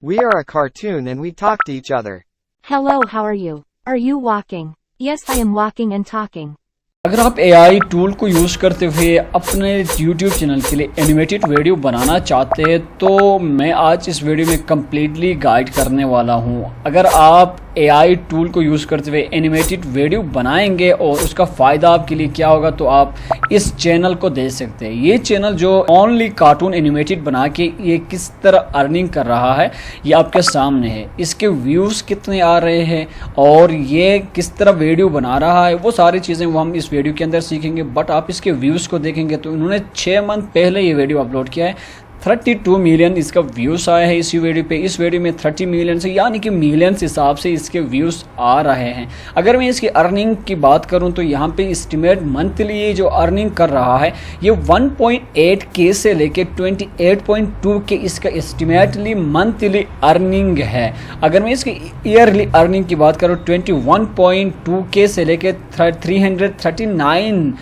We are a cartoon and we talk to each other. Hello, how are you? Are you walking? Yes, I am walking and talking. अगर आप AI tool को use करते हुए अपने YouTube channel के लिए animated video बनाना चाहते हैं तो मैं आज इस वीडियो में कम्प्लीटली गाइड करने वाला हूं। अगर आप AI टूल को यूज़ करते हुए एनिमेटेड वीडियो बनाएंगे और उसका फ़ायदा आपके लिए क्या होगा तो आप इस चैनल को देख सकते हैं। ये चैनल जो ओनली कार्टून एनिमेटेड बना के ये किस तरह अर्निंग कर रहा है ये आपके सामने है। इसके व्यूज़ कितने आ रहे हैं और ये किस तरह वीडियो बना रहा है वो सारी चीज़ें वो हम इस वीडियो के अंदर सीखेंगे। बट आप इसके व्यूज़ को देखेंगे तो इन्होंने 6 मंथ पहले ये वीडियो अपलोड किया है। 32 मिलियन इसका व्यूज़ आया है इसी वीडियो पे। इस वीडियो में 30 मिलियन से यानी कि मिलियंस हिसाब से इसके व्यूज़ आ रहे हैं। अगर मैं इसकी अर्निंग की बात करूं तो यहाँ पे एस्टिमेट मंथली ये जो अर्निंग कर रहा है ये 1.8 के से लेके 28.2 के इसका एस्टिमेटली मंथली अर्निंग है। अगर मैं इसकी ईयरली अर्निंग की बात करूँ 21.2 के से लेके 339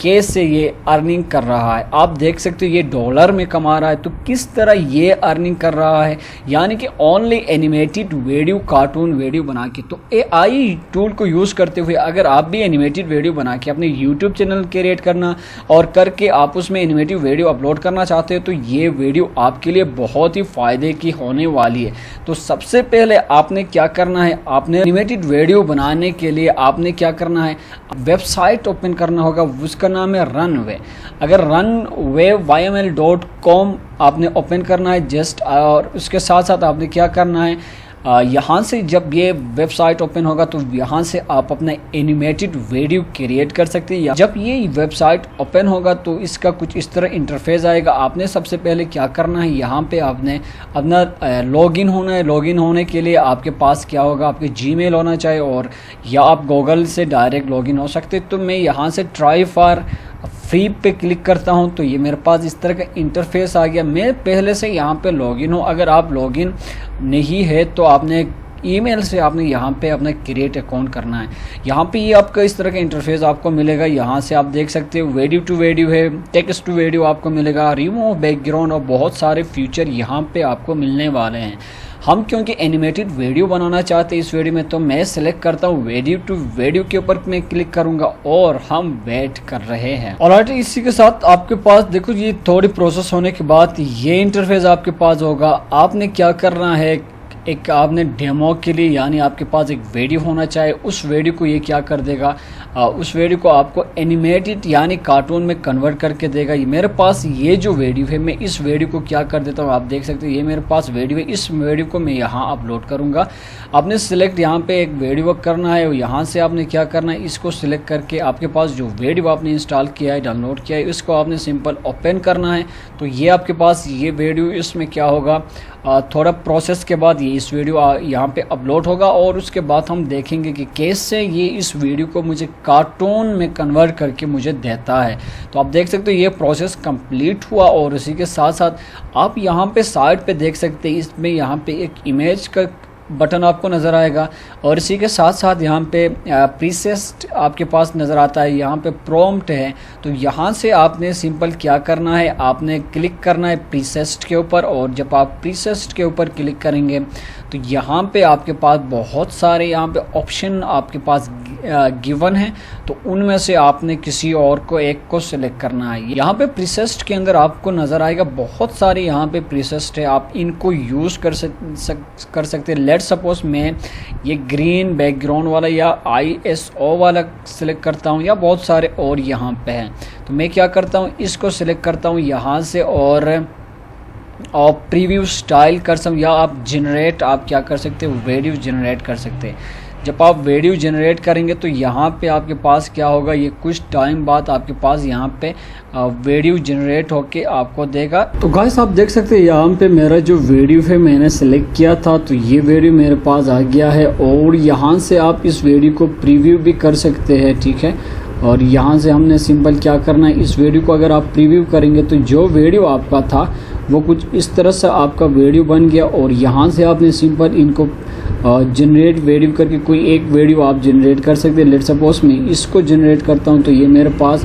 के से ये अर्निंग कर रहा है। आप देख सकते हो ये डॉलर में कमा रहा है। तो किस तरह ये अर्निंग कर रहा है यानी कि only animated video cartoon video बना के। तो AI टूल को यूज़ करते हुए अगर आप भी एनिमेटेड वीडियो बना के अपने YouTube चैनल क्रिएट करना और करके आप उसमें एनिमेटेड वीडियो अपलोड करना चाहते हो तो ये वीडियो आपके लिए बहुत ही फ़ायदे की होने वाली है। तो सबसे पहले आपने क्या करना है, आपने एनिमेटेड वीडियो बनाने के लिए आपने क्या करना है, वेबसाइट ओपन करना होगा। उसका नाम है रनवे। अगर runway.yml.com आपने ओपन करना है जस्ट, और उसके साथ साथ आपने क्या करना है यहाँ से जब ये वेबसाइट ओपन होगा तो यहाँ से आप अपना एनिमेटेड वीडियो क्रिएट कर सकते हैं। जब ये वेबसाइट ओपन होगा तो इसका कुछ इस तरह इंटरफेस आएगा। आपने सबसे पहले क्या करना है, यहाँ पे आपने अपना लॉगिन होना है। लॉगिन होने के लिए आपके पास क्या होगा, आपके जीमेल होना चाहिए और या आप गूगल से डायरेक्ट लॉगिन हो सकते। तो मैं यहाँ से ट्राई फॉर फ्री पे क्लिक करता हूं तो ये मेरे पास इस तरह का इंटरफेस आ गया। मैं पहले से यहाँ पे लॉगिन हूँ। अगर आप लॉगिन नहीं है तो आपने ईमेल से आपने यहाँ पे अपना क्रिएट अकाउंट करना है। यहाँ पे ये आपका इस तरह का इंटरफेस आपको मिलेगा। यहाँ से आप देख सकते हो वीडियो टू वीडियो है, टेक्स्ट टू वीडियो आपको मिलेगा, रिमूव बैकग्राउंड और बहुत सारे फीचर यहाँ पे आपको मिलने वाले हैं। हम क्योंकि एनिमेटेड वीडियो बनाना चाहते हैं इस वीडियो में तो मैं सिलेक्ट करता हूँ वीडियो टू वीडियो के ऊपर मैं क्लिक करूंगा और हम वेट कर रहे हैं। ऑलराइट, इसी के साथ आपके पास देखो ये थोड़ी प्रोसेस होने के बाद ये इंटरफेस आपके पास होगा। आपने क्या करना है, एक आपने डेमो के लिए यानी आपके पास एक वीडियो होना चाहिए। उस वीडियो को ये क्या कर देगा, उस वीडियो को आपको एनिमेटेड यानी कार्टून में कन्वर्ट करके देगा। ये मेरे पास ये जो वीडियो है मैं इस वीडियो को क्या कर देता हूँ, आप देख सकते हैं ये मेरे पास वीडियो है। इस वीडियो को मैं यहाँ अपलोड करूँगा। आपने सिलेक्ट यहाँ पे एक वीडियो करना है और यहाँ से आपने क्या करना है, इसको सिलेक्ट करके आपके पास जो वीडियो आपने इंस्टॉल किया है, डाउनलोड किया है, इसको आपने सिंपल ओपन करना है। तो ये आपके पास ये वीडियो, इसमें क्या होगा थोड़ा प्रोसेस के बाद ये इस वीडियो यहाँ पे अपलोड होगा और उसके बाद हम देखेंगे कि कैसे ये इस वीडियो को मुझे कार्टून में कन्वर्ट करके मुझे देता है। तो आप देख सकते हो ये प्रोसेस कंप्लीट हुआ और इसी के साथ साथ आप यहाँ पे साइड पे देख सकते हैं इसमें यहाँ पे एक इमेज का बटन आपको नज़र आएगा और इसी के साथ साथ यहाँ पे प्रीसेट आपके पास नज़र आता है। यहाँ पे प्रॉम्प्ट है तो यहाँ से आपने सिंपल क्या करना है, आपने क्लिक करना है प्रीसेट के ऊपर और जब आप प्रीसेट के ऊपर क्लिक करेंगे तो यहाँ पे आपके पास बहुत सारे यहाँ पे ऑप्शन आपके पास गिवन है। तो उनमें से आपने किसी और को एक को सिलेक्ट करना है। यहाँ पे प्रीसेट के अंदर आपको नज़र आएगा बहुत सारे यहाँ पे प्रीसेट है, आप इनको यूज़ कर सकते हैं। लेट्स सपोज मैं ये ग्रीन बैकग्राउंड वाला या ISO वाला सिलेक्ट करता हूँ या बहुत सारे और यहाँ पे हैं। तो मैं क्या करता हूँ, इसको सिलेक्ट करता हूँ यहाँ से और प्रीव्यू स्टाइल कर सकते या आप जनरेट आप क्या कर सकते हो, वीडियो जनरेट कर सकते हैं। जब आप वीडियो जनरेट करेंगे तो यहाँ पे आपके पास क्या होगा, ये कुछ टाइम बाद आपके पास यहाँ पे वीडियो जनरेट होके आपको देगा। तो गाइस आप देख सकते हैं यहाँ पे मेरा जो वीडियो है मैंने सेलेक्ट किया था तो ये वीडियो मेरे पास आ गया है और यहाँ से आप इस वीडियो को प्रीव्यू भी कर सकते हैं, ठीक है। और यहाँ से हमने सिंपल क्या करना है, इस वीडियो को अगर आप प्रीव्यू करेंगे तो जो वीडियो आपका था वो कुछ इस तरह से आपका वीडियो बन गया और यहाँ से आपने सिंपल इनको जनरेट वीडियो करके कोई एक वीडियो आप जनरेट कर सकते हैं। लेट्स सपोज मैं इसको जनरेट करता हूँ तो ये मेरे पास